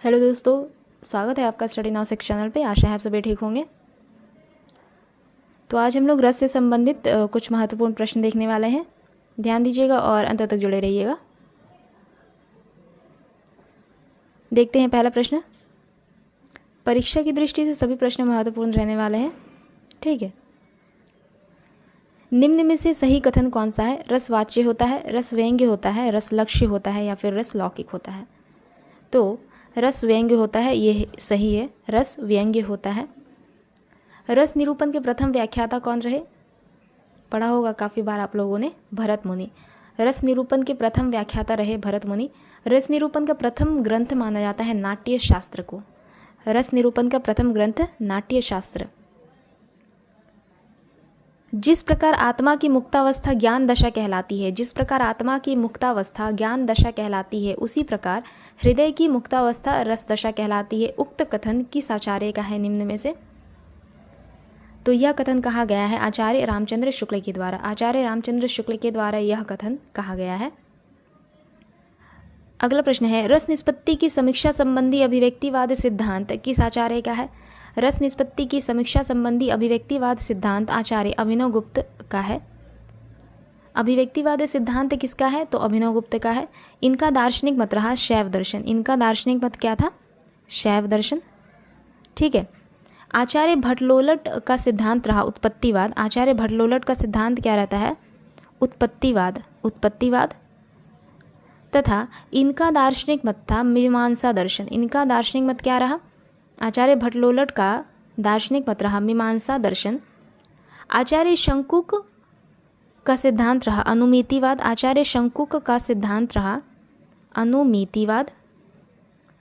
Hello दोस्तों, स्वागत है आपका स्टडी नाउ सिक्स चैनल पे। आशा है आप सभी ठीक होंगे। तो आज हम लोग रस से संबंधित कुछ महत्वपूर्ण प्रश्न देखने वाले हैं। ध्यान दीजिएगा और अंत तक जुड़े रहिएगा। देखते हैं पहला प्रश्न। परीक्षा की दृष्टि से सभी प्रश्न महत्वपूर्ण रहने वाले हैं, ठीक है। निम्न में से सही कथन कौन सा है? रसवाच्य होता है, रस व्यंग्य होता है, रस लक्ष्य होता है या फिर रस लौकिक होता है? तो रस व्यंग्य होता है, ये सही है। रस व्यंग्य होता है। रस निरूपण के प्रथम व्याख्याता कौन रहे? पढ़ा होगा काफ़ी बार आप लोगों ने, भरत मुनि। रस निरूपण के प्रथम व्याख्याता रहे भरत मुनि। रस निरूपण का प्रथम ग्रंथ माना जाता है नाट्य शास्त्र को। रस निरूपण का प्रथम ग्रंथ नाट्य शास्त्र। जिस प्रकार आत्मा की मुक्तावस्था ज्ञान दशा कहलाती है, जिस प्रकार आत्मा की मुक्तावस्था ज्ञान दशा कहलाती है, उसी प्रकार हृदय की मुक्तावस्था रस दशा कहलाती है। उक्त कथन किस आचार्य का है निम्न में से? तो यह कथन कहा गया है आचार्य रामचंद्र शुक्ल के द्वारा। आचार्य रामचंद्र शुक्ल के द्वारा यह कथन कहा गया है। अगला प्रश्न है, रस निष्पत्ति की समीक्षा संबंधी अभिव्यक्तिवाद सिद्धांत किस आचार्य का है? रस निष्पत्ति की समीक्षा संबंधी अभिव्यक्तिवाद सिद्धांत आचार्य अभिनव गुप्त का है। अभिव्यक्तिवाद सिद्धांत किसका है? तो अभिनव गुप्त का है। इनका दार्शनिक मत रहा शैव दर्शन। इनका दार्शनिक मत क्या था? शैव दर्शन, ठीक है। आचार्य भट्टलोलट का सिद्धांत रहा उत्पत्तिवाद। आचार्य भट्टलोलट का सिद्धांत क्या रहता है? उत्पत्तिवाद, उत्पत्तिवाद। तथा इनका दार्शनिक मत था मीमांसा दर्शन। इनका दार्शनिक मत क्या रहा? आचार्य भट्टलोलट का दार्शनिक मत रहा मीमांसा दर्शन। आचार्य शंकुक का सिद्धांत रहा अनुमितिवाद। आचार्य शंकुक का सिद्धांत रहा अनुमितिवाद,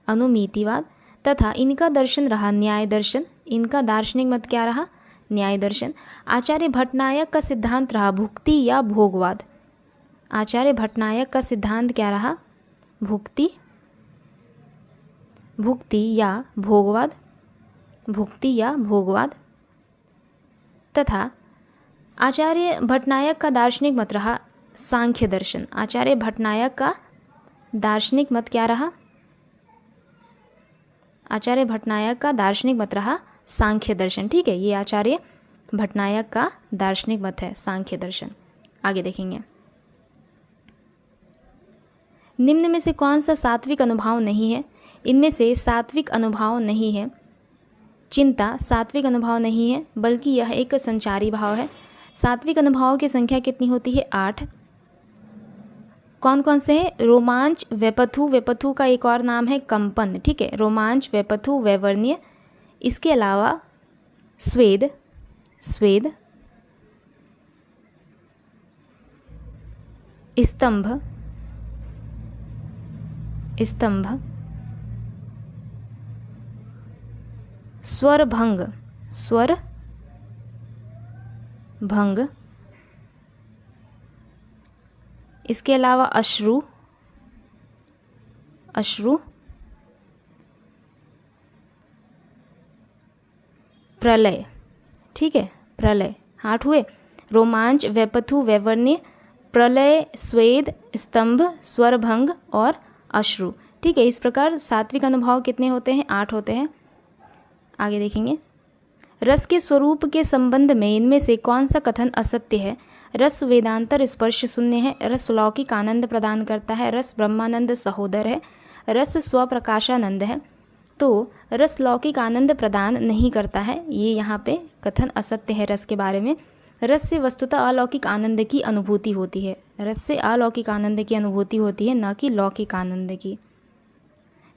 अनुमितिवाद। तथा इनका दर्शन रहा न्याय दर्शन। इनका दार्शनिक मत क्या रहा? न्याय दर्शन। आचार्य भट्टनायक का सिद्धांत रहा भुक्ति या भोगवाद। आचार्य भट्टनायक का सिद्धांत क्या रहा? भुक्ति, भुक्ति या भोगवाद, भुक्ति या भोगवाद। तथा आचार्य भट्टनायक का दार्शनिक मत रहा सांख्य दर्शन। आचार्य भट्टनायक का दार्शनिक मत क्या रहा? आचार्य भट्टनायक का दार्शनिक मत रहा सांख्य दर्शन, ठीक है। ये आचार्य भट्टनायक का दार्शनिक मत है, सांख्य दर्शन। आगे देखेंगे, निम्न में से कौन सा सात्विक अनुभाव नहीं है? इनमें से सात्विक अनुभाव नहीं है। चिंता सात्विक अनुभाव नहीं है, बल्कि यह एक संचारी भाव है। सात्विक अनुभाव की संख्या कितनी होती है? 8। कौन कौन से हैं? रोमांच, वेपथु। वेपथु का एक और नाम है कंपन, ठीक है। रोमांच, वेपथु, वैवर्ण्य। इसके अलावा स्वेद, स्वेद, स्तंभ, स्तंभ, स्वर भंग, स्वर भंग। इसके अलावा अश्रु, अश्रु, प्रलय, ठीक है। प्रलय 8 हुए। रोमांच, वेपथु, वैवर्ण्य, प्रलय, स्वेद, स्तंभ, स्वरभंग और अश्रु, ठीक है। इस प्रकार सात्विक अनुभाव कितने होते हैं? 8 होते हैं। आगे देखेंगे, रस के स्वरूप के संबंध में इनमें से कौन सा कथन असत्य है? रस वेदांतर स्पर्श शून्य है। रस लौकिक आनंद प्रदान करता है। रस ब्रह्मानंद सहोदर है। रस स्वप्रकाशानंद है। तो रस लौकिक आनंद प्रदान नहीं करता है, ये यहाँ पे कथन असत्य है रस के बारे में। रस से वस्तुतः अलौकिक आनंद की अनुभूति होती है। रस से अलौकिक आनंद की अनुभूति होती है, न कि लौकिक आनंद की।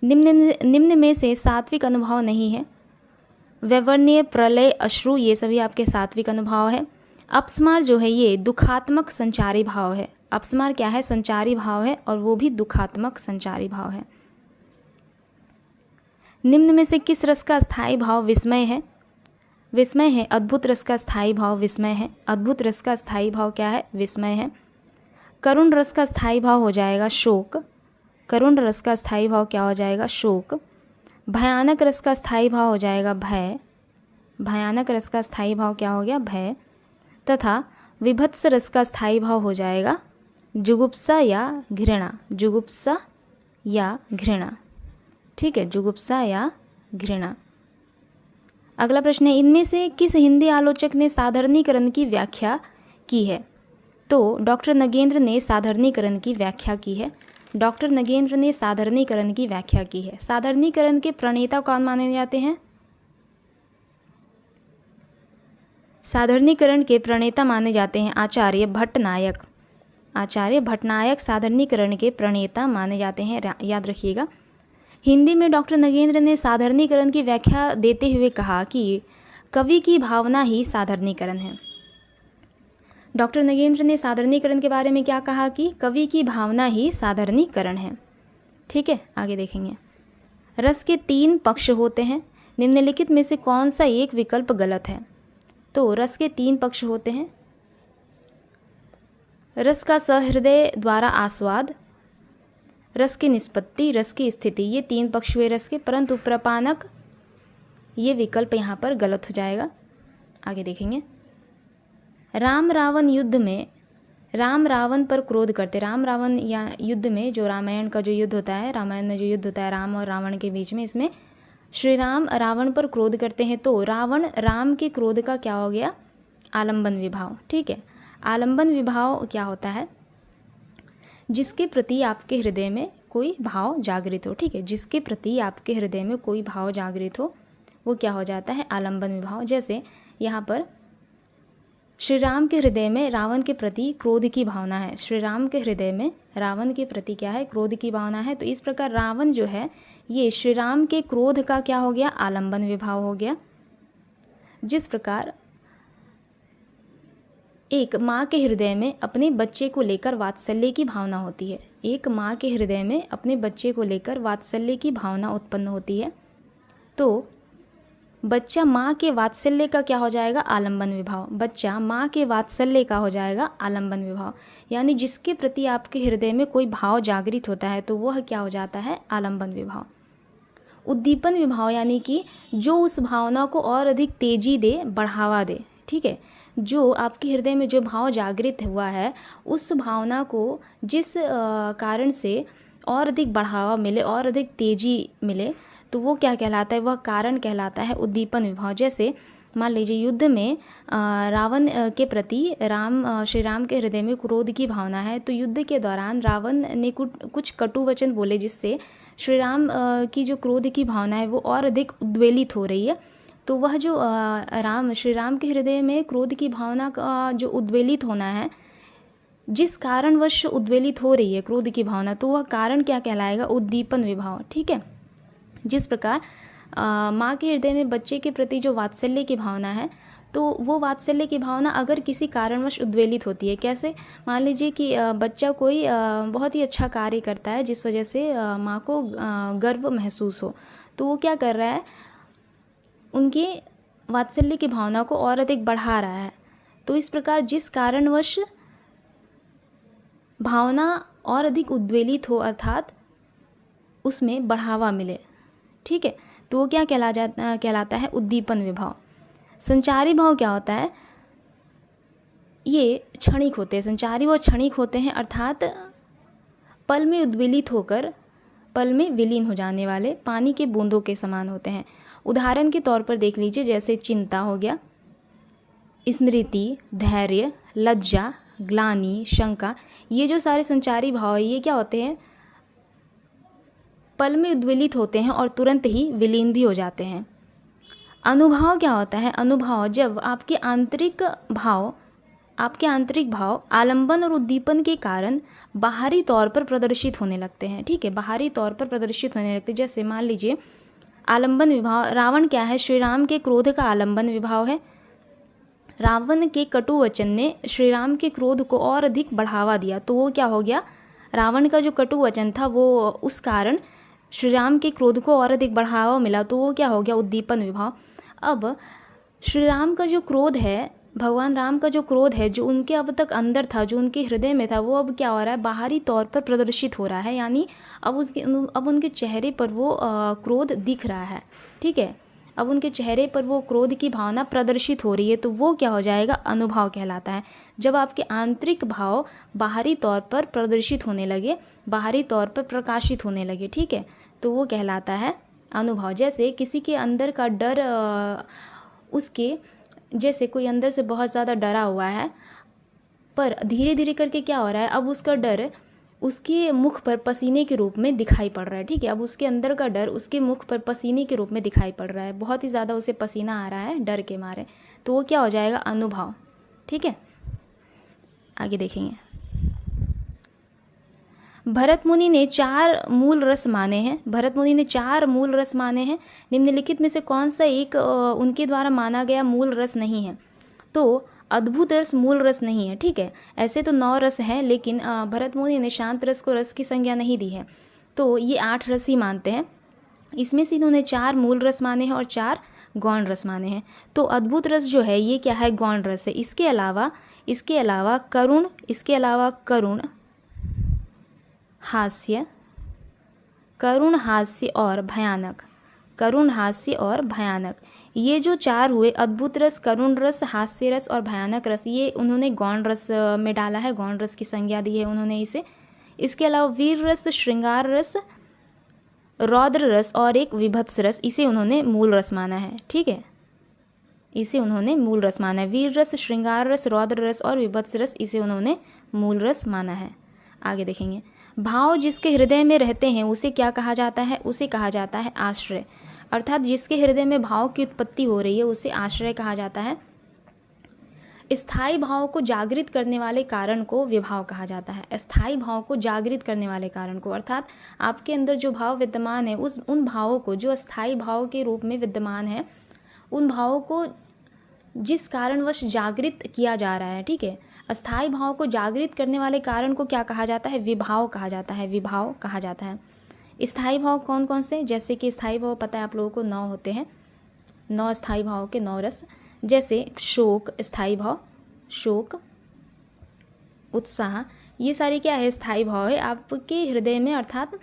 निम्न में से सात्विक अनुभव नहीं है। वैवर्ण्य, प्रलय, अश्रु ये सभी आपके सात्विक अनुभव है। अपस्मार जो है ये दुखात्मक संचारी भाव है। अपस्मार क्या है? संचारी भाव है, और वो भी दुखात्मक संचारी भाव है। निम्न में से किस रस का स्थायी भाव विस्मय है? विस्मय है। अद्भुत रस का स्थायी भाव विस्मय है। अद्भुत रस का स्थायी भाव क्या है? विस्मय है। करुण रस का स्थायी भाव हो जाएगा शोक। करुण रस का स्थायी भाव क्या हो जाएगा? शोक। भयानक रस का स्थायी भाव हो जाएगा भय। भयानक रस का स्थायी भाव क्या हो गया? भय। तथा विभत्स रस का स्थायी भाव हो जाएगा जुगुप्सा या घृणा। जुगुप्सा या घृणा, ठीक है, जुगुप्सा या घृणा। अगला प्रश्न है, इनमें से किस हिंदी आलोचक ने साधारणीकरण की व्याख्या की है? तो डॉक्टर नगेंद्र ने साधारणीकरण की व्याख्या की है। डॉक्टर नगेंद्र ने साधारणीकरण की व्याख्या की है। साधारणीकरण के प्रणेता कौन माने जाते हैं? साधारणीकरण के प्रणेता माने जाते हैं आचार्य भट्टनायक। आचार्य भट्टनायक साधारणीकरण के प्रणेता माने जाते हैं, याद रखिएगा। हिंदी में डॉक्टर नगेंद्र ने साधारणीकरण की व्याख्या देते हुए कहा कि कवि की भावना ही साधारणीकरण है। डॉक्टर नगेंद्र ने साधारणीकरण के बारे में क्या कहा कि कवि की भावना ही साधारणीकरण है। ठीक है, आगे देखेंगे। रस के 3 पक्ष होते हैं, निम्नलिखित में से कौन सा एक विकल्प गलत है? तो रस के 3 पक्ष होते हैं। रस का सहृदय द्वारा आस्वाद, रस की निष्पत्ति, रस की स्थिति, ये 3 पक्ष हुए रस के, परंतु प्रपानक ये विकल्प यहाँ पर गलत हो जाएगा। आगे देखेंगे। राम रावण युद्ध में राम रावण पर क्रोध करते, राम रावण या युद्ध में जो रामायण का जो युद्ध होता है, रामायण में जो युद्ध होता है राम और रावण के बीच में, इसमें श्री राम रावण पर क्रोध करते हैं। तो रावण राम के क्रोध का क्या हो गया? आलंबन विभाव। ठीक है, आलंबन विभाव क्या होता है? जिसके प्रति आपके हृदय में कोई भाव जागृत हो। ठीक है, जिसके प्रति आपके हृदय में कोई भाव जागृत हो वो क्या हो जाता है? आलंबन विभाव। जैसे यहाँ पर श्री राम के हृदय में रावण के प्रति क्रोध की भावना है, श्री राम के हृदय में रावण के प्रति क्या है? क्रोध की भावना है। तो इस प्रकार रावण जो है ये श्री राम के क्रोध का क्या हो गया? आलंबन विभाव हो गया। जिस प्रकार एक माँ के हृदय में अपने बच्चे को लेकर वात्सल्य की भावना होती है, एक माँ के हृदय में अपने बच्चे को लेकर वात्सल्य की भावना उत्पन्न होती है, तो बच्चा माँ के वात्सल्य का क्या हो जाएगा? आलंबन विभाव। बच्चा माँ के वात्सल्य का हो जाएगा आलंबन विभाव। यानी जिसके प्रति आपके हृदय में कोई भाव जागृत होता है तो वह क्या हो जाता है? आलंबन विभाव। उद्दीपन विभाव यानी कि जो उस भावना को और अधिक तेजी दे, बढ़ावा दे। ठीक है, जो आपके हृदय में जो भाव जागृत हुआ है उस भावना को जिस कारण से और अधिक बढ़ावा मिले और अधिक तेजी मिले तो वो क्या कहलाता है? वह कारण कहलाता है उद्दीपन विभाव। जैसे मान लीजिए युद्ध में रावण के प्रति श्री राम के हृदय में क्रोध की भावना है, तो युद्ध के दौरान रावण ने कुछ कटु वचन बोले जिससे श्री राम की जो क्रोध की भावना है वो और अधिक उद्वेलित हो रही है। तो वह जो श्री राम के हृदय में क्रोध की भावना का जो उद्वेलित होना है, जिस कारणवश उद्वेलित हो रही है क्रोध की भावना, तो वह कारण क्या कहलाएगा? उद्दीपन विभाव। ठीक है, जिस प्रकार माँ के हृदय में बच्चे के प्रति जो वात्सल्य की भावना है, तो वो वात्सल्य की भावना अगर किसी कारणवश उद्वेलित होती है, कैसे? मान लीजिए कि बच्चा कोई बहुत ही अच्छा कार्य करता है जिस वजह से माँ को गर्व महसूस हो, तो वो क्या कर रहा है? उनके वात्सल्य की भावना को और अधिक बढ़ा रहा है। तो इस प्रकार जिस कारणवश भावना और अधिक उद्वेलित हो, अर्थात उसमें बढ़ावा मिले, ठीक है, तो वो क्या कहलाता है? उद्दीपन विभाव। संचारी भाव क्या होता है? ये क्षणिक होते हैं, संचारी व क्षणिक होते हैं, अर्थात पल में उद्वेलित होकर पल में विलीन हो जाने वाले पानी के बूंदों के समान होते हैं। उदाहरण के तौर पर देख लीजिए, जैसे चिंता हो गया, स्मृति, धैर्य, लज्जा, ग्लानि, शंका, ये जो सारे संचारी भाव है ये क्या होते हैं? पल में उद्वेलित होते हैं और तुरंत ही विलीन भी हो जाते हैं। अनुभाव क्या होता है? अनुभाव जब आपके आंतरिक भाव आलंबन और उद्दीपन के कारण बाहरी तौर पर प्रदर्शित होने लगते हैं। ठीक है, बाहरी तौर पर प्रदर्शित होने लगते हैं। जैसे मान लीजिए आलंबन विभाव, रावण क्या है? श्री राम के क्रोध का आलंबन विभाव है। रावण के कटु वचन ने श्री राम के क्रोध को और अधिक बढ़ावा दिया, तो वो क्या हो गया? रावण का जो कटु वचन था वो उस कारण श्री राम के क्रोध को और अधिक बढ़ावा मिला, तो वो क्या हो गया? उद्दीपन विभाव। अब श्री राम का जो क्रोध है, भगवान राम का जो क्रोध है, जो उनके अब तक अंदर था, जो उनके हृदय में था, वो अब क्या हो रहा है? बाहरी तौर पर प्रदर्शित हो रहा है, यानी अब उनके चेहरे पर वो क्रोध दिख रहा है। ठीक है, अब उनके चेहरे पर वो क्रोध की भावना प्रदर्शित हो रही है, तो वो क्या हो जाएगा? अनुभाव कहलाता है। जब आपके आंतरिक भाव बाहरी तौर पर प्रदर्शित होने लगे, बाहरी तौर पर प्रकाशित होने लगे, ठीक है, तो वो कहलाता है अनुभव। जैसे किसी के अंदर का डर, उसके जैसे कोई अंदर से बहुत ज़्यादा डरा हुआ है, पर धीरे धीरे करके क्या हो रहा है, अब उसका डर उसके मुख पर पसीने के रूप में दिखाई पड़ रहा है। ठीक है, अब उसके अंदर का डर उसके मुख पर पसीने के रूप में दिखाई पड़ रहा है, बहुत ही ज़्यादा उसे पसीना आ रहा है डर के मारे, तो वो क्या हो जाएगा, अनुभव। ठीक है, आगे देखेंगे। भरत मुनि ने 4 मूल रस माने हैं। भरत मुनि ने 4 मूल रस माने हैं। निम्नलिखित में से कौन सा एक उनके द्वारा माना गया मूल रस नहीं है? तो अद्भुत रस मूल रस नहीं है। ठीक है, ऐसे तो 9 रस हैं, लेकिन भरत मुनि ने शांत रस को रस की संज्ञा नहीं दी है, तो ये 8 रस ही मानते हैं। इसमें से इन्होंने 4 मूल रस माने हैं और 4 गौण रस माने हैं। तो अद्भुत रस जो है ये क्या है, गौण रस है। इसके अलावा करुण हास्य, करुण हास्य और भयानक, ये जो 4 हुए, अद्भुत रस, करुण रस, हास्य रस और भयानक रस, ये उन्होंने गौण रस में डाला है, गौण रस की संज्ञा दी है उन्होंने इसे। इसके अलावा वीर रस, श्रृंगार रस, रौद्र रस और एक विभत्स रस, इसे उन्होंने मूल रस माना है। ठीक है, इसे उन्होंने मूल रस माना है। वीर रस, श्रृंगार रस, रौद्र रस और विभत्स रस, इसे उन्होंने मूल रस माना है। आगे देखेंगे। भाव जिसके हृदय में रहते हैं उसे क्या कहा जाता है? उसे कहा जाता है आश्रय। अर्थात जिसके हृदय में भाव की उत्पत्ति हो रही है उसे आश्रय कहा जाता है। स्थायी भाव को जागृत करने वाले कारण को विभाव कहा जाता है। स्थायी भाव को जागृत करने वाले कारण को, अर्थात आपके अंदर जो भाव विद्यमान है उन भावों को, जो स्थायी भाव के रूप में विद्यमान है, उन भावों को जिस कारणवश जागृत किया जा रहा है। ठीक है, अस्थायी भाव को जागृत करने वाले कारण को क्या कहा जाता है? विभाव कहा जाता है, विभाव कहा जाता है। स्थायी भाव कौन कौन से? जैसे कि स्थायी भाव पता है आप लोगों को 9 होते हैं, 9 स्थायी भाव के 9 रस। जैसे शोक स्थायी भाव, शोक, उत्साह, ये सारे क्या है? स्थायी भाव है, आपके हृदय में अर्थात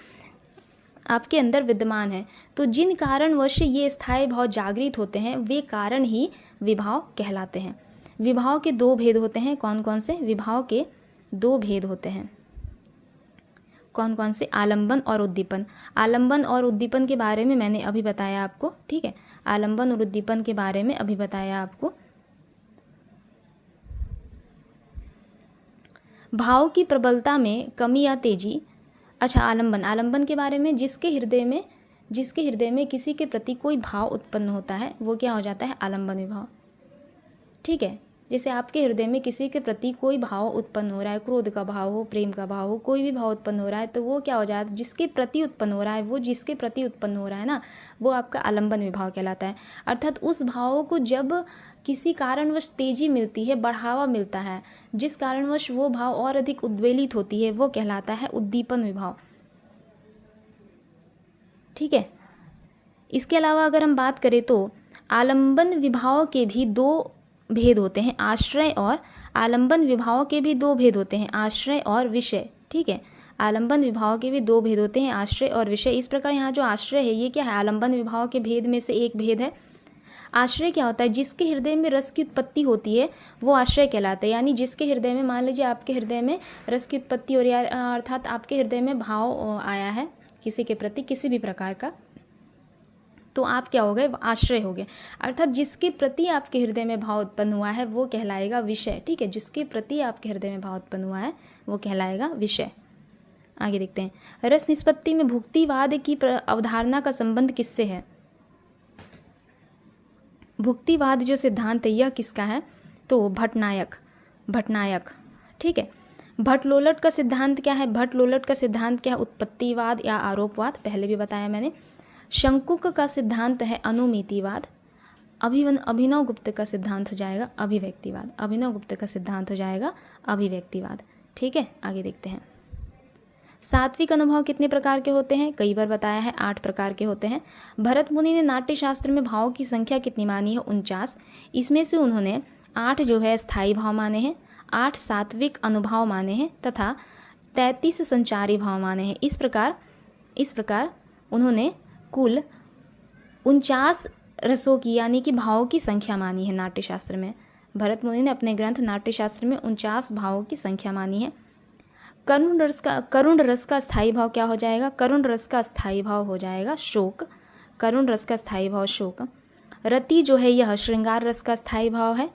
आपके अंदर विद्यमान है। तो जिन कारणवश ये स्थायी भाव जागृत होते हैं वे कारण ही विभाव कहलाते हैं। विभाव के 2 भेद होते हैं। कौन कौन से? विभाव के 2 भेद होते हैं। कौन कौन से? आलंबन और उद्दीपन। आलंबन और उद्दीपन के बारे में मैंने अभी बताया आपको। ठीक है, आलंबन और उद्दीपन के बारे में अभी बताया आपको। भाव की प्रबलता में कमी या तेजी। अच्छा, आलंबन के बारे में, जिसके हृदय में किसी के प्रति कोई भाव उत्पन्न होता है वो क्या हो जाता है? आलंबन विभाव। ठीक है, जैसे आपके हृदय में किसी के प्रति कोई भाव उत्पन्न हो रहा है, क्रोध का भाव हो, प्रेम का भाव हो, कोई भी भाव उत्पन्न हो रहा है, तो वो क्या हो जाता है? जिसके प्रति उत्पन्न हो रहा है, वो जिसके प्रति उत्पन्न हो रहा है ना, वो आपका आलंबन विभाव कहलाता है। अर्थात उस भाव को जब किसी कारणवश तेजी मिलती है, बढ़ावा मिलता है, जिस कारणवश वो भाव और अधिक उद्वेलित होती है, वो कहलाता है उद्दीपन विभाव। ठीक है, इसके अलावा अगर हम बात करें तो आलंबन विभाव के भी 2 भेद होते हैं, आश्रय और आलंबन विभाव के भी 2 भेद होते हैं, आश्रय और विषय। ठीक है, आलंबन विभाव के भी 2 भेद होते हैं, आश्रय और विषय। इस प्रकार यहाँ जो आश्रय है ये क्या है? आलंबन विभाव के भेद में से एक भेद है। आश्रय क्या होता है? जिसके हृदय में रस की उत्पत्ति होती है वो आश्रय कहलाता है। यानी जिसके हृदय में, मान लीजिए आपके हृदय में रस की उत्पत्ति हो रही है, अर्थात आपके हृदय में भाव आया है किसी के प्रति, किसी भी प्रकार का, तो आप क्या हो गए? आश्रय हो गए। अर्थात जिसके प्रति आपके हृदय में भाव उत्पन्न हुआ है वो कहलाएगा विषय। ठीक है, जिसके प्रति आपके हृदय में भाव उत्पन्न हुआ है वो कहलाएगा विषय। आगे देखते हैं। रस निष्पत्ति में भुक्तिवाद की अवधारणा का संबंध किससे है? भुक्तिवाद जो सिद्धांत है यह किसका है? तो भट्टनायक। ठीक है, भट्टलोलट का सिद्धांत क्या है? भट्टलोलट का सिद्धांत क्या है? उत्पत्तिवाद या आरोपवाद, पहले भी बताया मैंने। शंकुक का सिद्धांत है अनुमितिवाद। अभिनव गुप्त का सिद्धांत हो जाएगा अभिव्यक्तिवाद। अभिनव गुप्त का सिद्धांत हो जाएगा अभिव्यक्तिवाद। ठीक है, आगे देखते हैं। सात्विक अनुभव कितने प्रकार के होते हैं? कई बार बताया है, 8 प्रकार के होते हैं। भरत मुनि ने नाट्य शास्त्र में भावों की संख्या कितनी मानी है? 49। इसमें से उन्होंने 8 जो है स्थायी भाव माने हैं, 8 सात्विक अनुभव माने हैं तथा 33 संचारी भाव माने हैं। इस प्रकार उन्होंने कुल 49 रसों की, यानी कि भावों की संख्या मानी है नाट्यशास्त्र में। भरत मुनि ने अपने ग्रंथ नाट्यशास्त्र में 49 भावों की संख्या मानी है। करुण रस का स्थायी भाव क्या हो जाएगा? करुण रस का स्थायी भाव हो जाएगा शोक। करुण रस का स्थायी भाव शोक। रति जो है यह श्रृंगार रस का स्थायी भाव है।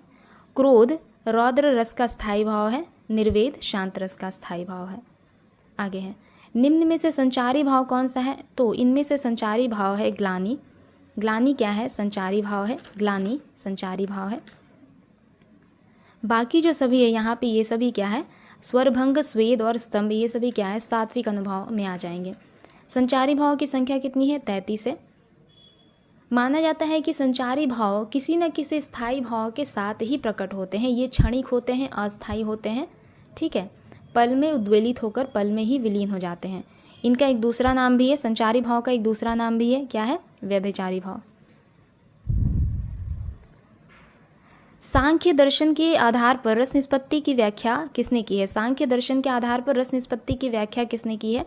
क्रोध रौद्र रस का स्थायी भाव है। निर्वेद शांत रस का स्थायी भाव है। आगे है, निम्न में से संचारी भाव कौन सा है? तो इनमें से संचारी भाव है ग्लानि। ग्लानि क्या है? संचारी भाव है। ग्लानि संचारी भाव है। बाकी जो सभी है यहाँ पे ये सभी क्या है? स्वरभंग, स्वेद और स्तंभ, ये सभी क्या है? सात्विक अनुभव में आ जाएंगे। संचारी भाव की संख्या कितनी है? 33 है। माना जाता है कि संचारी भाव किसी न किसी स्थायी भाव के साथ ही प्रकट होते हैं। ये क्षणिक होते हैं, अस्थायी होते हैं, ठीक है। पल में उद्वेलित होकर पल में ही विलीन हो जाते हैं। इनका एक दूसरा नाम भी है, संचारी भाव का एक दूसरा नाम भी है, क्या है? व्यभिचारी भाव। सांख्य दर्शन के आधार पर रस निष्पत्ति की व्याख्या किसने की है? सांख्य दर्शन के आधार पर रस निष्पत्ति की व्याख्या किसने की है?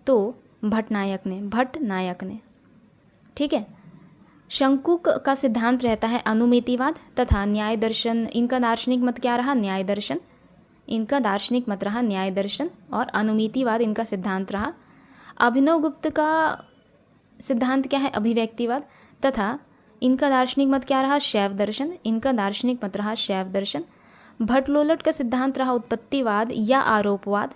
तो भट्टनायक ने, भट्टनायक ने, ठीक है। शंकुक का सिद्धांत रहता है अनुमितिवाद तथा न्याय दर्शन। इनका दार्शनिक मत क्या रहा? न्याय दर्शन। इनका दार्शनिक मत रहा न्याय दर्शन और अनुमितिवाद इनका सिद्धांत रहा। अभिनवगुप्त का सिद्धांत क्या है? अभिव्यक्तिवाद तथा इनका दार्शनिक मत क्या रहा? शैव दर्शन। इनका दार्शनिक मत रहा शैव दर्शन। भट्टलोलट का सिद्धांत रहा उत्पत्तिवाद या आरोपवाद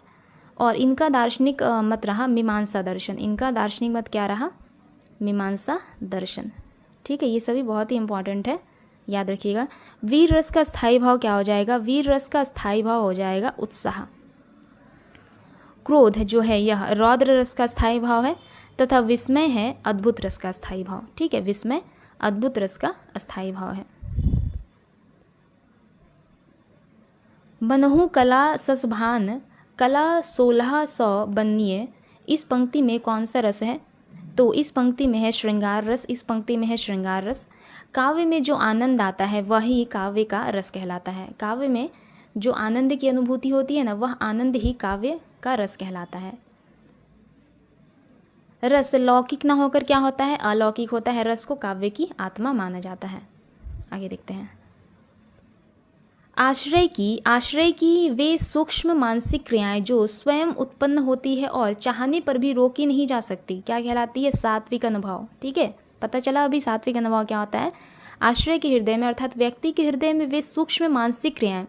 और इनका दार्शनिक मत रहा मीमांसा दर्शन। इनका दार्शनिक मत क्या रहा? मीमांसा दर्शन, ठीक है। ये सभी बहुत ही इंपॉर्टेंट है, याद रखिएगा। वीर रस का स्थायी भाव क्या हो जाएगा? वीर रस का स्थायी भाव हो जाएगा उत्साह। क्रोध जो है यह रौद्र रस का स्थायी भाव है तथा विस्मय है अद्भुत रस का स्थायी भाव, ठीक है। विस्मय अद्भुत रस का अस्थायी भाव है। बनहु कला ससभान कला 1600 बन्निये, इस पंक्ति में कौन सा रस है? तो इस पंक्ति में है श्रृंगार रस। इस पंक्ति में है श्रृंगार रस। काव्य में जो आनंद आता है वही काव्य का रस कहलाता है। काव्य में जो आनंद की अनुभूति होती है ना, वह आनंद ही काव्य का रस कहलाता है। रस लौकिक ना होकर क्या होता है? अलौकिक होता है। रस को काव्य की आत्मा माना जाता है। आगे देखते हैं। आश्रय की वे सूक्ष्म मानसिक क्रियाएं जो स्वयं उत्पन्न होती है और चाहने पर भी रोकी नहीं जा सकती, क्या कहलाती है? सात्विक अनुभव, ठीक है। पता चला अभी सात्विक अनुभव क्या होता है? आश्रय के हृदय में अर्थात व्यक्ति के हृदय में वे सूक्ष्म मानसिक क्रियाएं,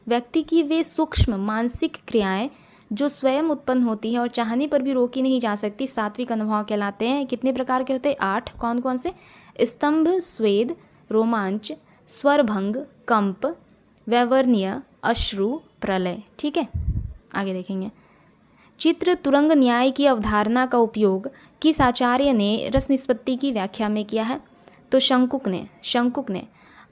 व्यक्ति की वे सूक्ष्म मानसिक क्रियाएं जो स्वयं उत्पन्न होती है और चाहने पर भी रोकी नहीं जा सकती, सात्विक अनुभव कहलाते हैं। कितने प्रकार के होते हैं? 8। कौन कौन से? स्तंभ, स्वेद, रोमांच, स्वरभंग, कंप, वैवर्ण्य, अश्रु, प्रलय, ठीक है। आगे देखेंगे। चित्र तुरंग न्याय की अवधारणा का उपयोग किस आचार्य ने रस निष्पत्ति की व्याख्या में किया है? तो शंकुक ने।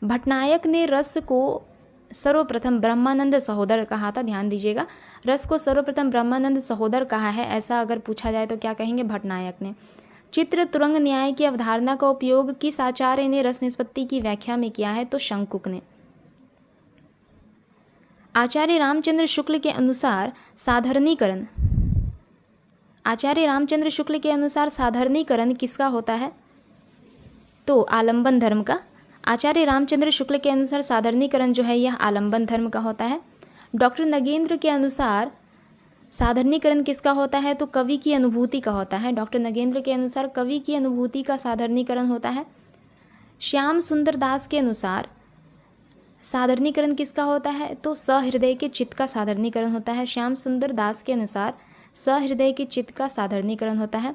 भट्टनायक ने रस को सर्वप्रथम ब्रह्मानंद सहोदर कहा था, ध्यान दीजिएगा। रस को सर्वप्रथम ब्रह्मानंद सहोदर कहा है, ऐसा अगर पूछा जाए तो क्या कहेंगे? भट्टनायक ने। चित्र तुरंग न्याय की अवधारणा का उपयोग किस आचार्य ने रस निष्पत्ति की व्याख्या में किया है? तो शंकुक ने। आचार्य रामचंद्र शुक्ल के अनुसार साधारणीकरण, आचार्य रामचंद्र शुक्ल के अनुसार साधारणीकरण किसका होता है? तो आलंबन धर्म का। आचार्य रामचंद्र शुक्ल के अनुसार साधारणीकरण जो है यह आलंबन धर्म का होता है। डॉक्टर नगेंद्र के अनुसार साधारणीकरण किसका होता है? तो कवि की अनुभूति का होता है। डॉक्टर नगेंद्र के अनुसार कवि की अनुभूति का साधारणीकरण होता है। श्याम सुंदर दास के अनुसार साधारणीकरण किसका होता है? तो सहृदय के चित्त का साधारणीकरण होता है। श्याम सुंदर दास के अनुसार सहृदय के चित्त का साधारणीकरण होता है।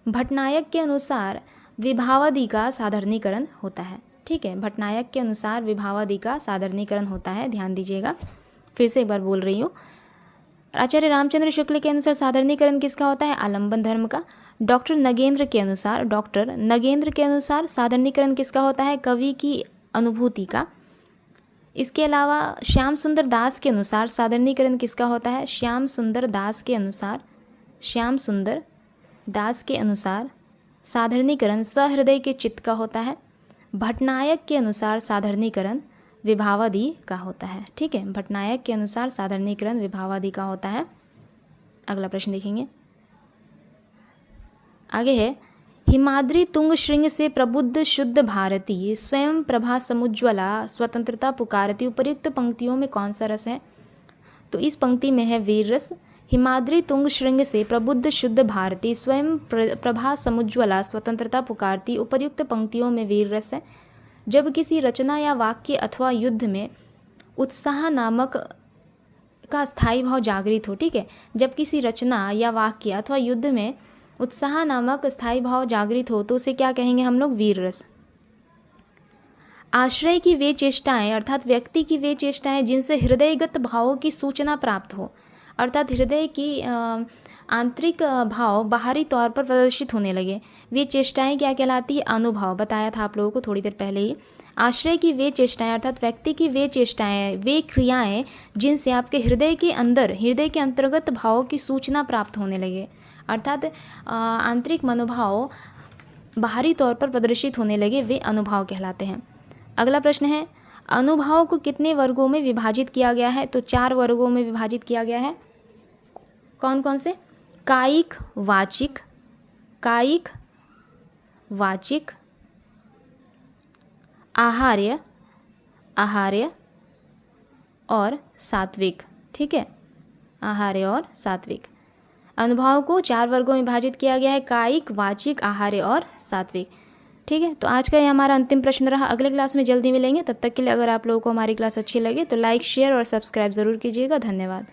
भट्टनायक के अनुसार विभावादि का साधारणीकरण होता है, ठीक है। भट्टनायक के अनुसार विभावादि का साधारणीकरण होता है, ध्यान दीजिएगा। फिर से एक बार बोल रही हूँ। आचार्य रामचंद्र शुक्ल के अनुसार साधारणीकरण किसका होता है? आलंबन धर्म का। डॉक्टर नगेंद्र के अनुसार साधारणीकरण किसका होता है? कवि की अनुभूति का। इसके अलावा श्याम सुंदर दास के अनुसार साधारणीकरण किसका होता है? श्याम सुंदर दास के अनुसार साधारणीकरण सहृदय के चित्त का होता है। भट्टनायक के अनुसार साधारणीकरण विभावादि का होता है, ठीक है। भट्टनायक के अनुसार साधारणीकरण विभावादि का होता है। अगला प्रश्न देखेंगे। आगे है, हिमाद्री तुंग श्रृंग से प्रबुद्ध शुद्ध भारती स्वयं प्रभा समुज्ज्वला स्वतंत्रता पुकारती, उपर्युक्त पंक्तियों में कौन सा रस है? तो इस पंक्ति में है वीर रस, हिमाद्री तुंग श्रृंग से प्रबुद्ध शुद्ध भारती, स्वयं प्रभा समुज्ज्वला स्वतंत्रता पुकारती। उपर्युक्त पंक्तियों में वीर रस है। जब किसी रचना या वाक्य अथवा युद्ध में उत्साह नामक का स्थायी भाव जागृत हो, ठीक है, जब किसी रचना या वाक्य अथवा युद्ध में उत्साह नामक स्थायी भाव जागृत हो तो उसे क्या कहेंगे हम लोग? वीर रस। आश्रय की वे चेष्टाएं अर्थात व्यक्ति की वे चेष्टाएं जिनसे हृदयगत भावों की सूचना प्राप्त हो, अर्थात हृदय की आंतरिक भाव बाहरी तौर पर प्रदर्शित होने लगे, वे चेष्टाएं क्या कहलाती है? अनुभव। बताया था आप लोगों को थोड़ी देर पहले ही। आश्रय की वे चेष्टाएं अर्थात व्यक्ति की वे चेष्टाएं, वे क्रियाएं जिनसे आपके हृदय के अंदर, हृदय के अंतर्गत भावों की सूचना प्राप्त होने लगे, अर्थात आंतरिक मनोभाव बाहरी तौर पर प्रदर्शित होने लगे, वे अनुभव कहलाते हैं। अगला प्रश्न है, अनुभव को कितने वर्गों में विभाजित किया गया है? तो 4 वर्गों में विभाजित किया गया है। कौन कौन से? कायिक, वाचिक, कायिक, वाचिक, आहार्य, आहार्य और सात्विक, ठीक है, आहार्य और सात्विक। अनुभव को 4 वर्गों में विभाजित किया गया है, कायिक, वाचिक, आहार्य और सात्विक, ठीक है। तो आज का ये हमारा अंतिम प्रश्न रहा। अगले क्लास में जल्दी मिलेंगे, तब तक के लिए अगर आप लोगों को हमारी क्लास अच्छी लगे तो लाइक, शेयर और सब्सक्राइब ज़रूर कीजिएगा। धन्यवाद।